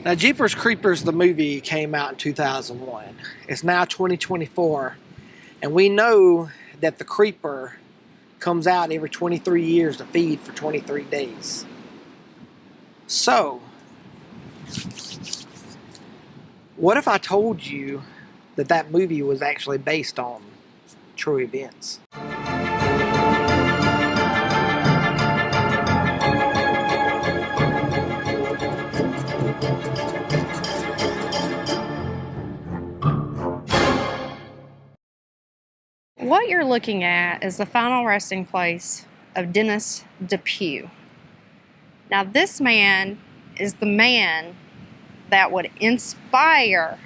Now, Jeepers Creepers, the movie, came out in 2001. It's now 2024, and we know that the creeper comes out every 23 years to feed for 23 days. So, what if I told you that that movie was actually based on true events? What you're looking at is the final resting place of Dennis Depue. Now, this man is the man that would inspire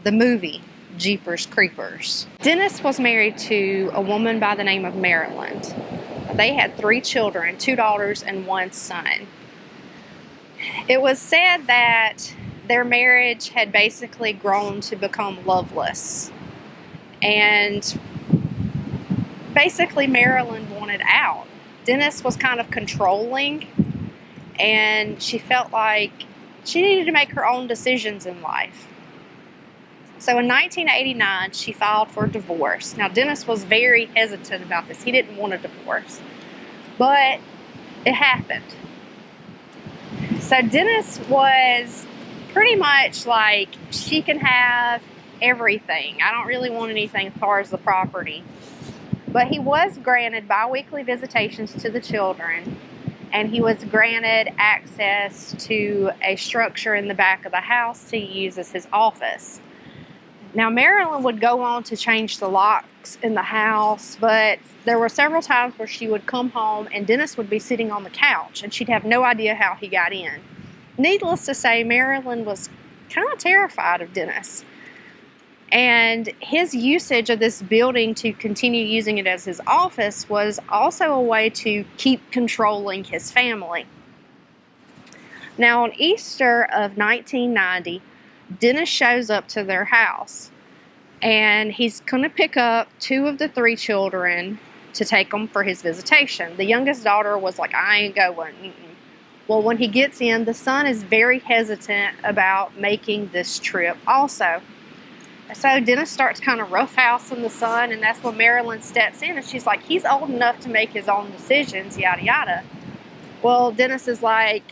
the movie Jeepers Creepers. Dennis was married to a woman by the name of Maryland. They had 3 children, 2 daughters and 1 son. It was said that their marriage had basically grown to become loveless. And basically, Marilyn wanted out. Dennis was kind of controlling, and she felt like she needed to make her own decisions in life. So in 1989, she filed for divorce. Now, Dennis was very hesitant about this. He didn't want a divorce, but it happened. So Dennis was pretty much like, she can have everything. I don't really want anything as far as the property. But he was granted bi-weekly visitations to the children, and he was granted access to a structure in the back of the house to use as his office. Now, Marilyn would go on to change the locks in the house, but there were several times where she would come home and Dennis would be sitting on the couch, and she'd have no idea how he got in. Needless to say, Marilyn was kind of terrified of Dennis. And his usage of this building to continue using it as his office was also a way to keep controlling his family. Now, on Easter of 1990, Dennis shows up to their house, and he's going to pick up 2 of the 3 children to take them for his visitation. The youngest daughter was like, I ain't going. Well, when he gets in, the son is very hesitant about making this trip also. So Dennis starts kind of roughhousing the son, and that's when Marilyn steps in, and she's like, he's old enough to make his own decisions, yada yada. Well, Dennis is like,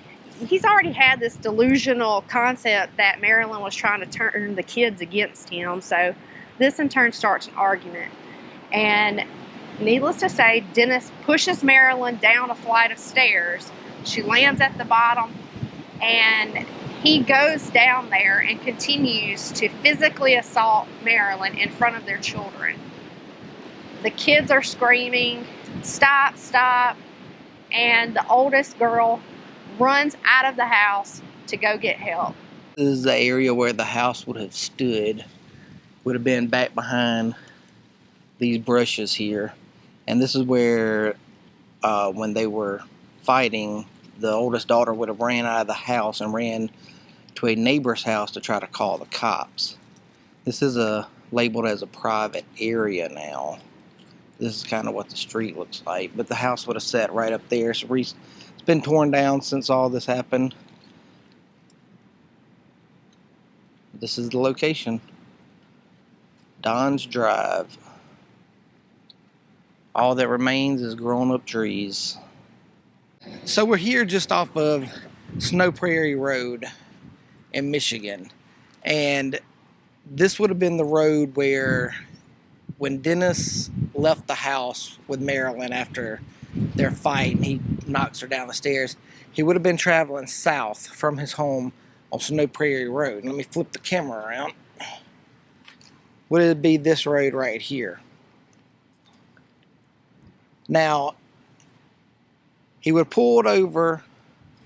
he's already had this delusional concept that Marilyn was trying to turn the kids against him, so this in turn starts an argument. And needless to say, Dennis pushes Marilyn down a flight of stairs. She lands at the bottom, and he goes down there and continues to physically assault Marilyn in front of their children. The kids are screaming, stop, stop, and the oldest girl runs out of the house to go get help. This is the area where the house would have stood, would have been back behind these brushes here. And this is where, when they were fighting, the oldest daughter would have ran out of the house and ran to a neighbor's house to try to call the cops. This is labeled as a private area now. This is kind of what the street looks like, but the house would have sat right up there. So it's been torn down since all this happened. This is the location. Don's Drive. All that remains is grown-up trees. So we're here just off of Snow Prairie Road in Michigan, and this would have been the road where, when Dennis left the house with Marilyn after their fight and he knocks her down the stairs, he would have been traveling south from his home on Snow Prairie Road. Let me flip the camera around. Would it be this road right here? Now, he would have pulled over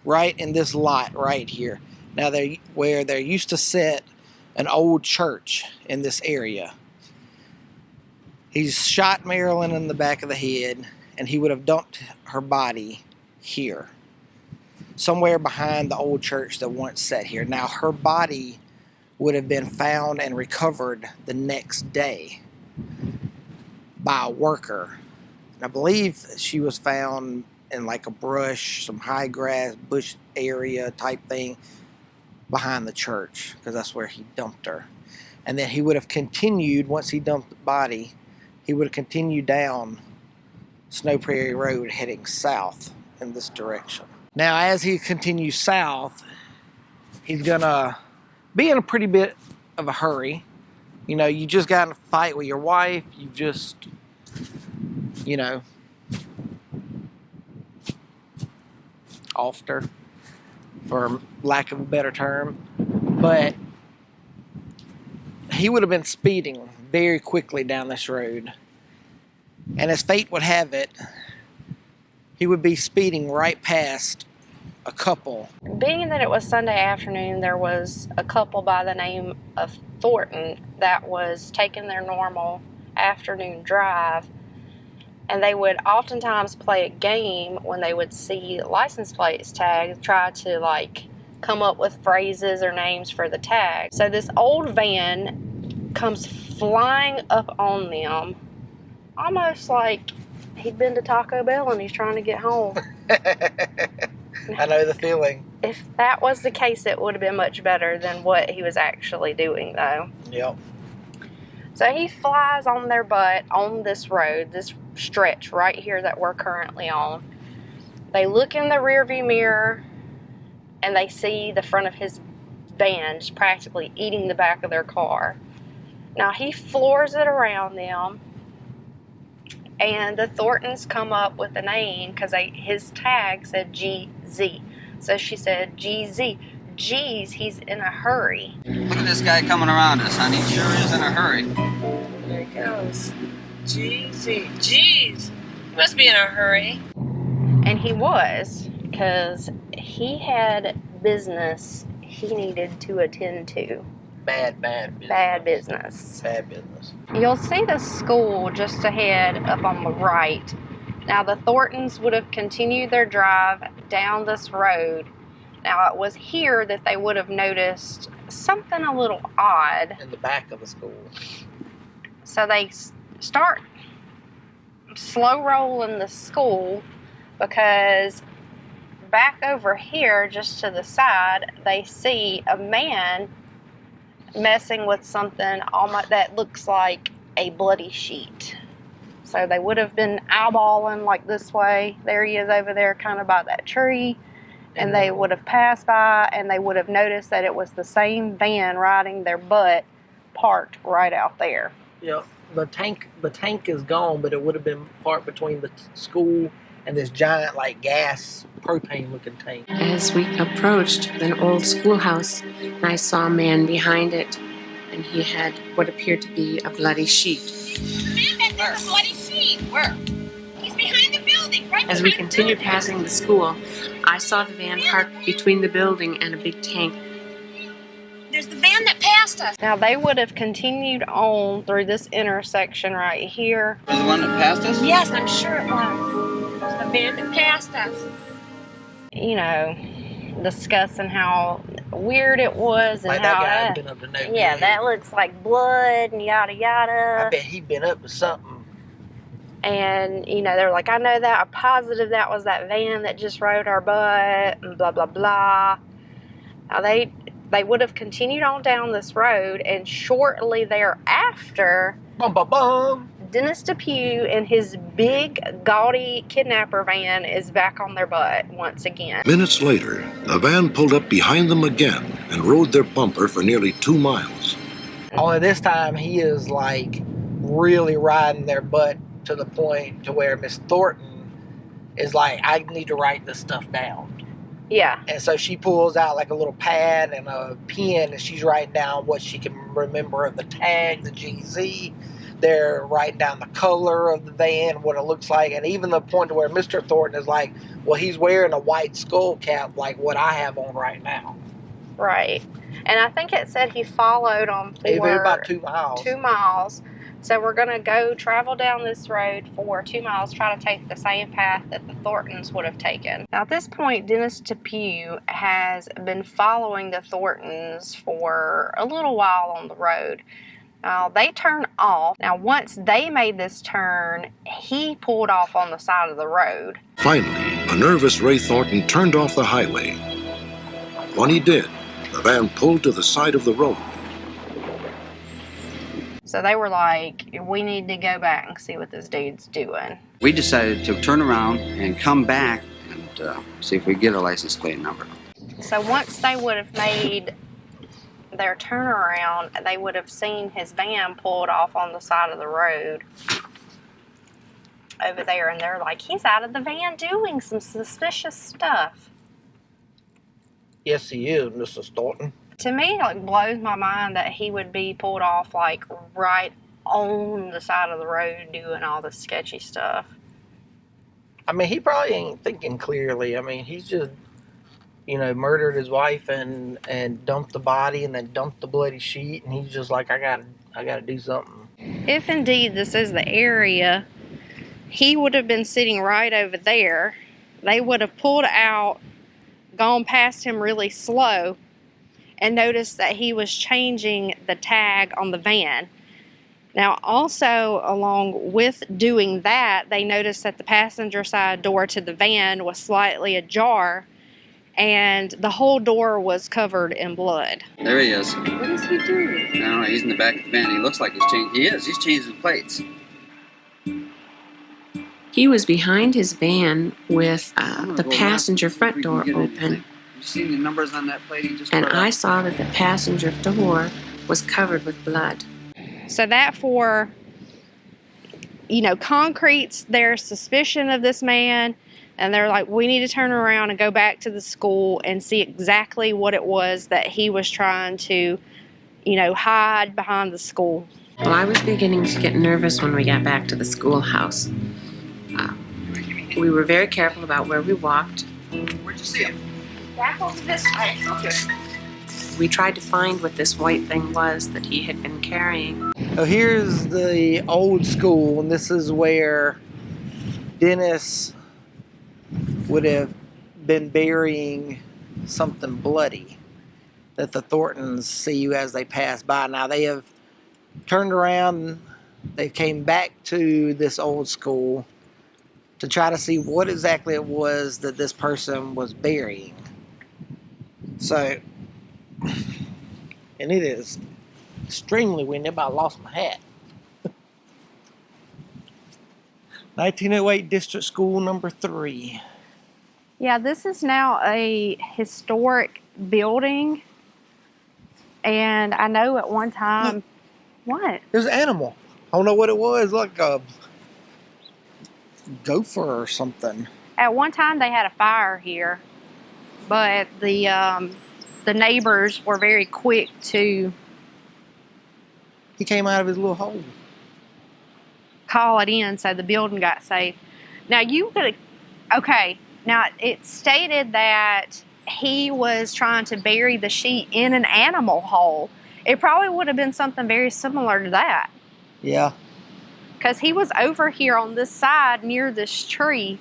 right in this lot right here. Now, where there used to sit an old church in this area. He's shot Marilyn in the back of the head, and he would have dumped her body here, somewhere behind the old church that once sat here. Now, her body would have been found and recovered the next day by a worker. And I believe she was found in like a brush, some high grass bush area type thing. behind the church, because that's where he dumped her. And then he would have continued, once he dumped the body, he would have continued down Snow Prairie Road heading south in this direction. Now, as he continues south, he's gonna be in a pretty bit of a hurry. You know, you just got in a fight with your wife, you just, you know, offed her, for lack of a better term. But he would have been speeding very quickly down this road. And as fate would have it, he would be speeding right past a couple. Being that it was Sunday afternoon, there was a couple by the name of Thornton that was taking their normal afternoon drive, and they would oftentimes play a game when they would see license plates tagged, try to like come up with phrases or names for the tag. So this old van comes flying up on them, almost like he'd been to Taco Bell and he's trying to get home. I know the feeling. If that was the case, it would have been much better than what he was actually doing, though. Yep. So he flies on their butt on this road, this stretch right here that we're currently on. They look in the rearview mirror and they see the front of his van just practically eating the back of their car. Now he floors it around them, and the Thorntons come up with a name because his tag said GZ. So she said, GZ. Geez, he's in a hurry. Look at this guy coming around us, honey. He sure is in a hurry. There he goes. GZ. Jeez. He must be in a hurry. And he was, because he had business he needed to attend to. Bad business. Bad business. Bad business. You'll see the school just ahead up on the right. Now, the Thorntons would have continued their drive down this road. Now, it was here that they would have noticed something a little odd. In the back of the school. So they start slow rolling the school, because back over here, just to the side, they see a man messing with something that looks like a bloody sheet. So they would have been eyeballing like this way. There he is over there, kind of by that tree. And they would have passed by, and they would have noticed that it was the same van riding their butt parked right out there. Yep. The tank is gone, but it would have been parked between the school and this giant, like, gas propane-looking tank. As we approached an old schoolhouse, I saw a man behind it, and he had what appeared to be a bloody sheet. There's a bloody sheet. Where? He's behind the building, right? As we continued passing the school, I saw the van parked between the building and a big tank. There's the van that passed us. Now, they would have continued on through this intersection right here. Was the one that passed us? Yes, I'm sure it was. It was the van that passed us. You know, discussing how weird it was and Like how that guy had been up to no yeah, good. that looks like blood and yada yada. I bet he'd been up to something. And, you know, they're like, I know that. I'm positive that was that van that just rode our butt and blah, blah, blah. Now, they would have continued on down this road, and shortly thereafter, Bum, bum, bum. Dennis Depue and his big, gaudy kidnapper van is back on their butt once again. Minutes later, the van pulled up behind them again and rode their bumper for nearly 2 miles. Only this time he is, like, really riding their butt to the point to where Miss Thornton is like, I need to write this stuff down. Yeah. And so she pulls out like a little pad and a pen, and she's writing down what she can remember of the tag, the GZ. They're writing down the color of the van, what it looks like, and even the point to where Mr. Thornton is like, well, he's wearing a white skull cap like what I have on right now. Right. And I think it said he followed them for About 2 miles. 2 miles. So we're going to go travel down this road for 2 miles, try to take the same path that the Thorntons would have taken. Now, at this point, Dennis Depue has been following the Thorntons for a little while on the road. They turn off. Now, once they made this turn, he pulled off on the side of the road. Finally, a nervous Ray Thornton turned off the highway. When he did, The van pulled to the side of the road. So they were like, we need to go back and see what this dude's doing. We decided to turn around and come back and see if we get a license plate number. So once they would have made their turnaround, they would have seen his van pulled off on the side of the road over there, and they're like, he's out of the van doing some suspicious stuff. Yes, he is, Mrs. Thornton. To me, it like blows my mind that he would be pulled off like right on the side of the road doing all this sketchy stuff. I mean, he probably ain't thinking clearly. I mean, he's just, murdered his wife and dumped the body and then dumped the bloody sheet, and he's just like, I gotta do something. If indeed this is the area, he would have been sitting right over there. They would have pulled out, gone past him really slow, and noticed that he was changing the tag on the van. Now, also, along with doing that, they noticed that the passenger side door to the van was slightly ajar, and the whole door was covered in blood. There he is. What is he doing? I don't know, he's in the back of the van. He looks like he's changed. He's changing the plates. He was behind his van with the passenger front door open. You seen the numbers on that plate he just And put I up? saw that the passenger door was covered with blood. So that concretes their suspicion of this man, and they're like, we need to turn around and go back to the school and see exactly what it was that he was trying to, hide behind the school. Well, I was beginning to get nervous when we got back to the schoolhouse. We were very careful about where we walked. Where'd you see him? Back over this way. Okay. We tried to find what this white thing was that he had been carrying. So here's the old school, and this is where Dennis would have been burying something bloody that the Thorntons see as they pass by. Now they have turned around, they came back to this old school to try to see what exactly it was that this person was burying. So, and it is extremely windy. I about lost my hat. 1908 District School number 3. Yeah, this is now a historic building, and I know at one time, Look. What? There's an animal. I don't know what it was, like a gopher or something. At one time they had a fire here, but the neighbors were very quick to He came out of his little hole. call it in, so the building got saved. Now now it stated that he was trying to bury the sheet in an animal hole. It probably would have been something very similar to that, Yeah. because he was over here on this side near this tree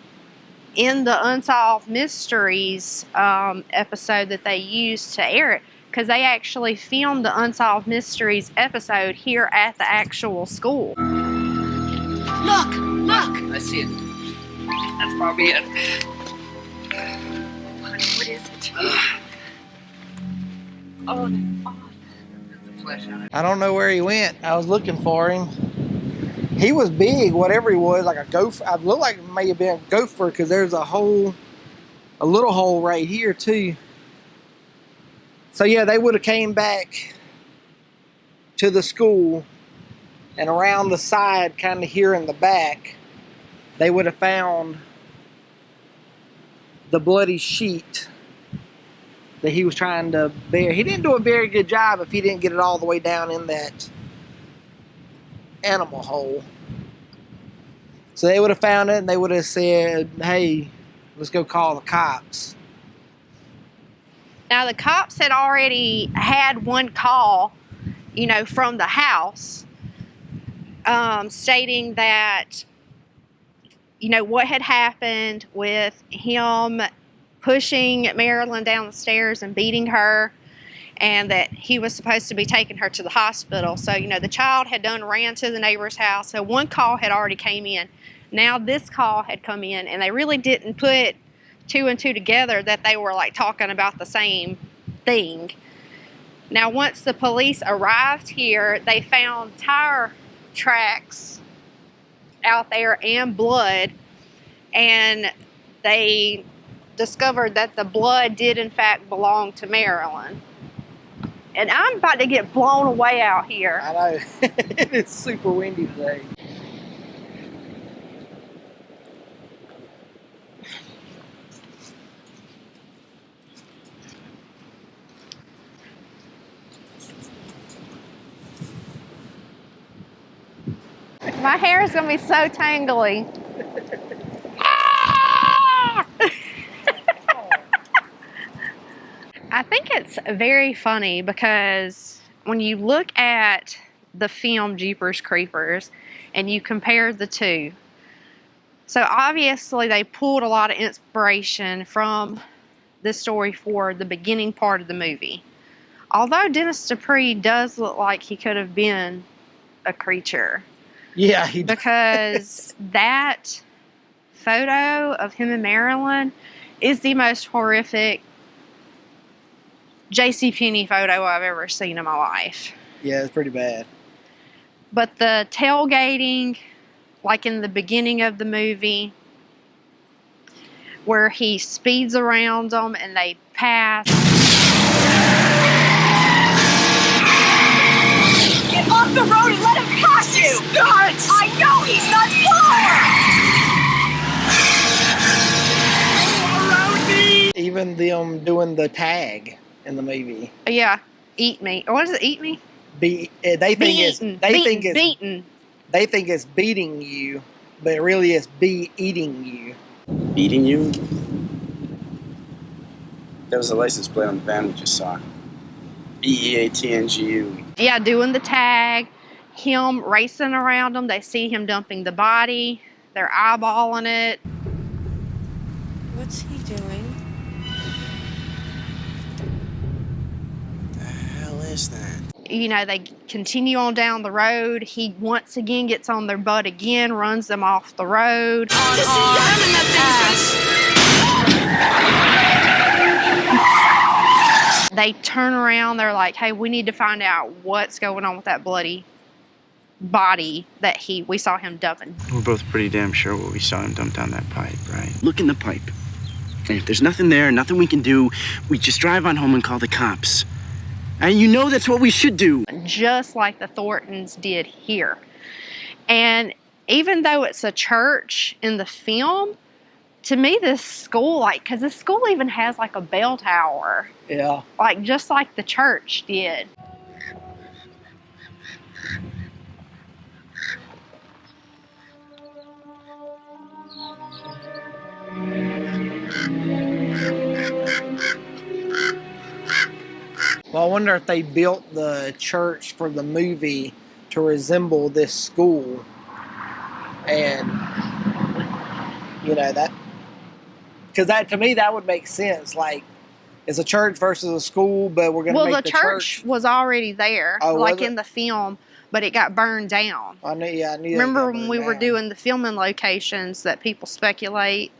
in the Unsolved Mysteries episode that they used to air it, because they actually filmed the Unsolved Mysteries episode here at the actual school. Look! I see it. That's probably it. What is it? Oh, The flesh on it. I don't know where he went. I was looking for him. He was big, whatever he was, like a gopher. It looked like it may have been a gopher, because there's a little hole right here too. So yeah, they would have came back to the school, and around the side, kind of here in the back, they would have found the bloody sheet that he was trying to bury. He didn't do a very good job if he didn't get it all the way down in that animal hole. So they would have found it, and they would have said, hey, let's go call the cops. Now, the cops had already had one call, from the house, stating that, what had happened with him pushing Marilyn down the stairs and beating her, and that he was supposed to be taking her to the hospital. So, the child had ran to the neighbor's house. So one call had already came in. Now this call had come in, and they really didn't put two and two together that they were talking about the same thing. Now, once the police arrived here, they found tire tracks out there and blood, and they discovered that the blood did in fact belong to Marilyn. And I'm about to get blown away out here. I know. It's super windy today. My hair is going to be so tangly. I think it's very funny because when you look at the film Jeepers Creepers and you compare the two, so obviously they pulled a lot of inspiration from this story for the beginning part of the movie. Although Dennis Depue does look like he could have been a creature. Yeah, he does. Because that photo of him and Marilyn is the most horrific JCPenney photo I've ever seen in my life. Yeah, it's pretty bad. But the tailgating, like in the beginning of the movie, where he speeds around them and they pass. Get off the road and let him pass you! He's nuts! I know he's nuts! Pull! Even them doing the tag in the movie. Yeah, eat me. Or what is it, eat me? They think it's beaten. They think it's beating you, but it really is eating you. Beating you? That was the license plate on the van we just saw. BEATNGU. Yeah, doing the tag, him racing around them. They see him dumping the body. They're eyeballing it. What's he doing? The hell is that? You know, they continue on down the road. He once again gets on their butt again, runs them off the road. They turn around. They're like, hey, we need to find out what's going on with that bloody body that we saw him dumping. We're both pretty damn sure what we saw him dump down that pipe, right? Look in the pipe. And if there's nothing there, nothing we can do, we just drive on home and call the cops. And you know that's what we should do. Just like the Thorntons did here. And even though it's a church in the film, to me this school, because this school even has like a bell tower. Yeah. Like just like the church did. Well, I wonder if they built the church for the movie to resemble this school. And, you know, that... Because that, to me, that would make sense. Like, it's a church versus a school, but we're going to make the church... was already there, like in the film, but it got burned down. I knew Remember when we were doing the filming locations that people speculate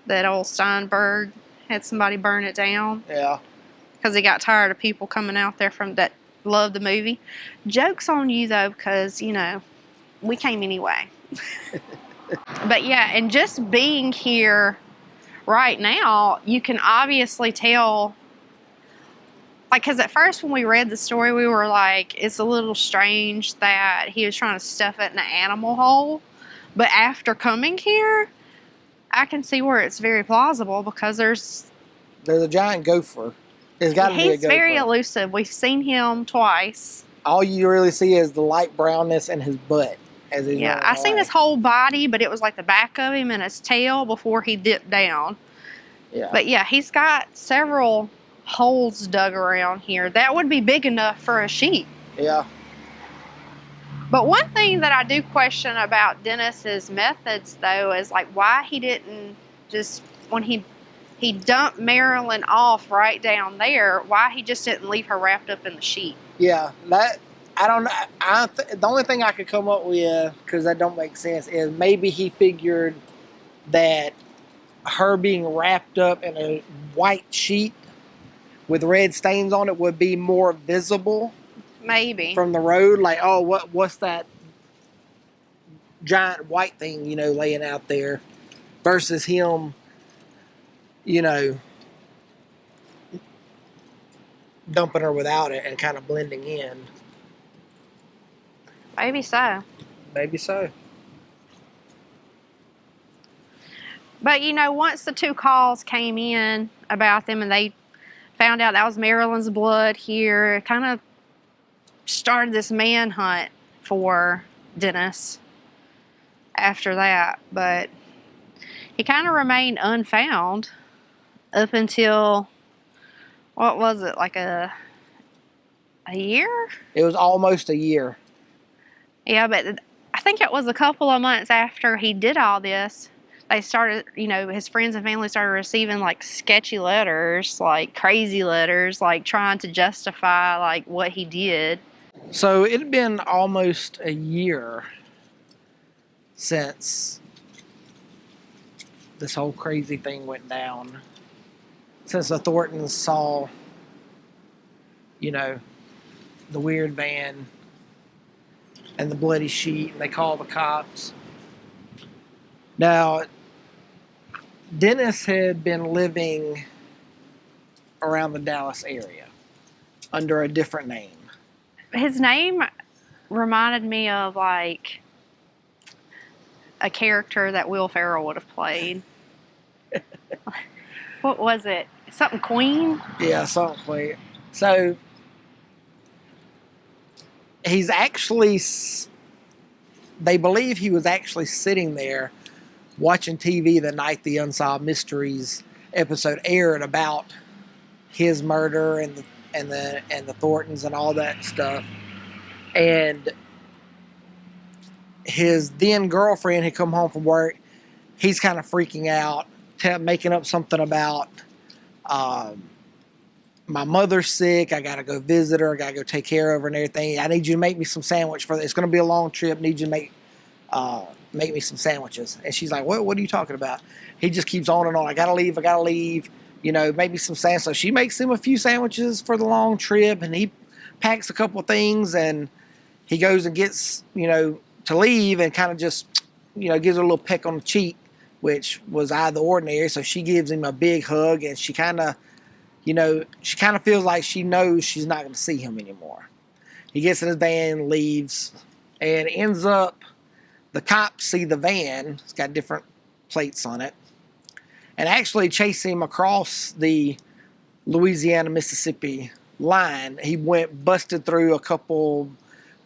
that old Steinberg had somebody burn it down? Yeah. Because he got tired of people coming out there from that love the movie. Joke's on you, though, because, you know, we came anyway. But, yeah, and just being here right now, you can obviously tell, like, because at first when we read the story, we were like, it's a little strange that he was trying to stuff it in an animal hole. But after coming here, I can see where it's very plausible because there's a giant gopher. There's got to be a gopher. He's very elusive. We've seen him twice. All you really see is the light brownness in his butt. As he's Yeah, I seen his whole body, but it was like the back of him and his tail before he dipped down. Yeah. But yeah, he's got several holes dug around here. That would be big enough for a sheep. Yeah. But one thing that I do question about Dennis's methods, though, is like why he didn't just, when he dumped Marilyn off right down there, why he just didn't leave her wrapped up in the sheet. Yeah, that, I don't know. The only thing I could come up with, because that don't make sense, is maybe he figured that her being wrapped up in a white sheet with red stains on it would be more visible Maybe. from the road. Like, oh, what's that giant white thing, you know, laying out there, versus him, you know, dumping her without it and kind of blending in. Maybe so. Maybe so. But, you know, once the 2 calls came in about them and they found out that was Marilyn's blood here, it kind of started this manhunt for Dennis after that. But he kind of remained unfound up until, what was it, like a year? It was almost a year. Yeah, but I think it was a couple of months after he did all this, they started, you know, his friends and family started receiving like sketchy letters, like crazy letters, like trying to justify like what he did. So it had been almost a year since this whole crazy thing went down. Since the Thorntons saw, you know, the weird van and the bloody sheet, and they called the cops. Now, Dennis had been living around the Dallas area under a different name. His name reminded me of like a character that Will Ferrell would have played. What was it? Something Queen? Yeah, something Queen. So he's actually, they believe he was actually sitting there watching TV the night the Unsolved Mysteries episode aired about his murder and the Thorntons and all that stuff. And his then girlfriend had come home from work. He's kind of freaking out, making up something about my mother's sick. I got to go visit her. I got to go take care of her and everything. I need you to make me some sandwich for this. It's going to be a long trip. Need you to make me some sandwiches. And she's like, what are you talking about? He just keeps on and on. I gotta leave, you know, make me some sandwiches. So she makes him a few sandwiches for the long trip, and he packs a couple of things, and he goes and gets, you know, to leave, and kind of just, you know, gives her a little peck on the cheek, which was out of the ordinary. So she gives him a big hug, and she kind of, you know, she kind of feels like she knows she's not going to see him anymore. He gets in his van, leaves, and ends up, the cops see the van. It's got different plates on it. And actually chase him across the Louisiana-Mississippi line. He busted through a couple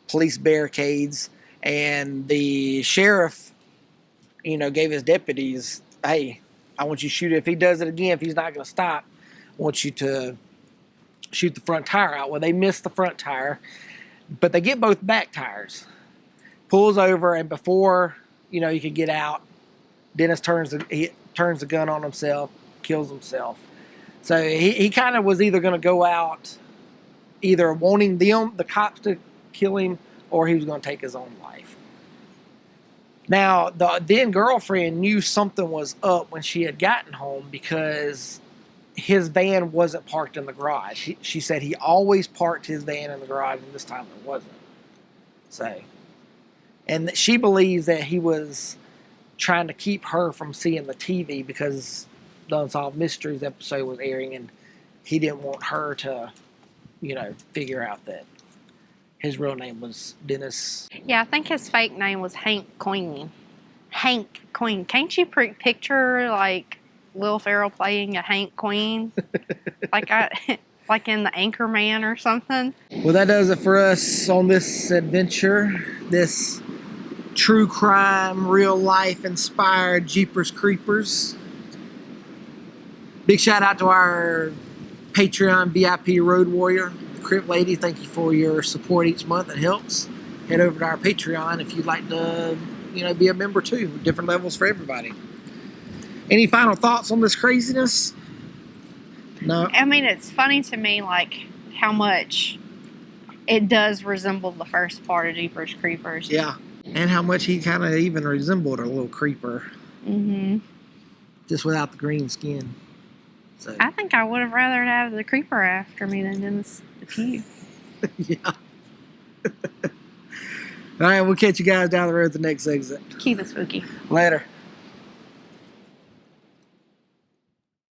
police barricades. And the sheriff, you know, gave his deputies, hey, I want you to shoot it. If he does it again, if he's not going to stop, I want you to shoot the front tire out. Well, they missed the front tire. But they get both back tires. Pulls over, and before, you know, he could get out, Dennis turns the gun on himself, kills himself. So he kind of was either going to go out, either wanting the cops to kill him, or he was going to take his own life. Now, the then girlfriend knew something was up when she had gotten home, because his van wasn't parked in the garage. She said he always parked his van in the garage, and this time it wasn't. So, and she believes that he was trying to keep her from seeing the TV because the Unsolved Mysteries episode was airing, and he didn't want her to, you know, figure out that his real name was Dennis. Yeah, I think his fake name was Hank Queen. Hank Queen. Can't you picture, like, Will Ferrell playing a Hank Queen? like in The Anchorman or something? Well, that does it for us on this adventure. This true crime, real life inspired Jeepers Creepers. Big shout out to our Patreon VIP Road Warrior, Crypt Lady. Thank you for your support each month. It helps. Head over to our Patreon if you'd like to, you know, be a member too. Different levels for everybody. Any final thoughts on this craziness? No. I mean, it's funny to me, like, how much it does resemble the first part of Jeepers Creepers. Yeah. And how much he kind of even resembled a little creeper. Mm-hmm. Just without the green skin. So I think I would have rather have the creeper after me than Dennis Depue. yeah. All right, we'll catch you guys down the road at the next exit. Keep it spooky. Later.